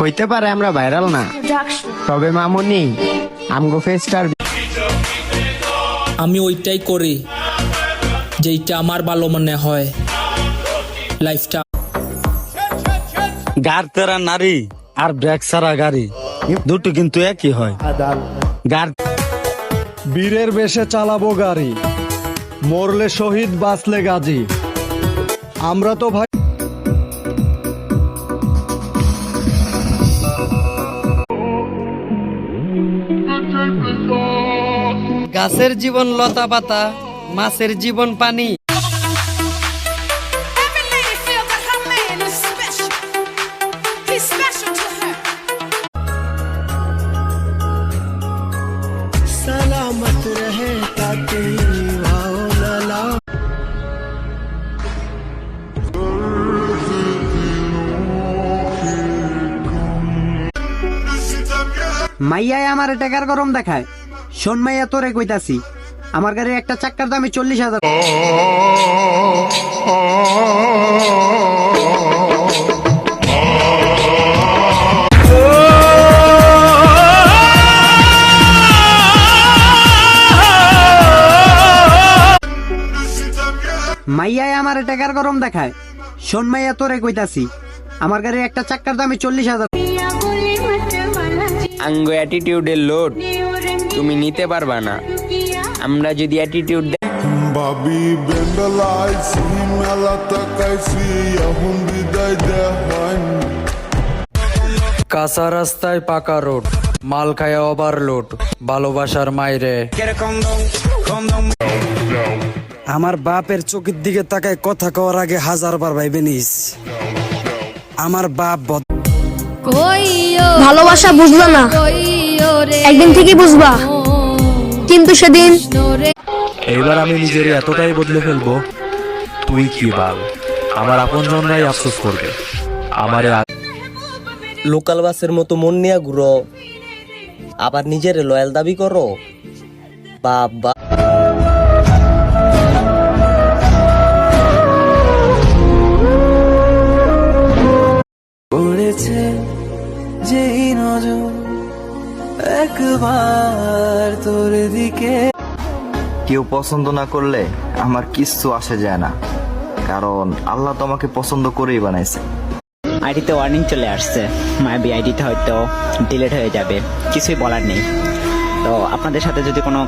হইতে পারে আমরা ভাইরাল না, তবে মামুনি আমগো ফেস্টার। আমি ওইটাই করি যেইটা আমার ভালো মনে হয়। লাইফটা গাড় তেরা নারী আর ব্রেক ছাড়া গাড়ি দুটো কিন্তু একই হয়। গাড় বীরের বেশে চালাবো গাড়ি, মরলে শহীদ বাঁচলে গাজী। আমরা তো ভাই গাছের জীবন লতা পাতা, মাছের জীবন পানি। सलामत रहे ताकि भाव लला। মাইয়ায় আমার টাকার গরম দেখায়। শোন মাইয়া, তোরে কইতাছি, আমার গাড়ি একটা চাক্কার দামে 40,000। মাইয়ায় আমার টাকার গরম দেখায়। শোন মাইয়া, তোরে কইতাছি, আমার গাড়ি একটা চাক্কার দামে 40,000। আঙ্গো অ্যাটিটিউডের লোড তুমি নিতে পারবা না। আমরা যদি অ্যাটিটিউড ভাবি বেন্ডলাইছি মেলা তাকাইছি এখন বিদায় দেন। কাঁচা রাস্তায় পাকা রোড, মাল খায়া ওভারলোড, ভালোবাসার মাইরে। আমার বাপের চোখের দিকে তাকায় কথা কওয়ার আগে 1000বার ভাইবে নিস। আমার বাপ ভালোবাসা বুঝলো না, একদিন ঠিকই বুঝবা, কিন্তু সেদিন। এইবার আমি নিজের এতটাই বদলে ফেলবো, তুই কি বল, আমার আপনজনরাই আফসোস করবে। আমার লোকাল বাসের মতো মন নিয়ে ঘুরো, আবার নিজের লয়াল দাবি করো। বাবা পড়েছে যেই নজর একবার তোর দিকে। কেউ পছন্দ না করলে আমার কিচ্ছু আসে যায় না, কারণ আল্লাহ তো আমাকে পছন্দ করেই বানাইছে। আইডিতে ওয়ার্নিং চলে আসছে, মায়াবি আইডিটা হয়তো ডিলিট হয়ে যাবে, কিছুই বলার নেই। তো আপনাদের সাথে যদি কোনো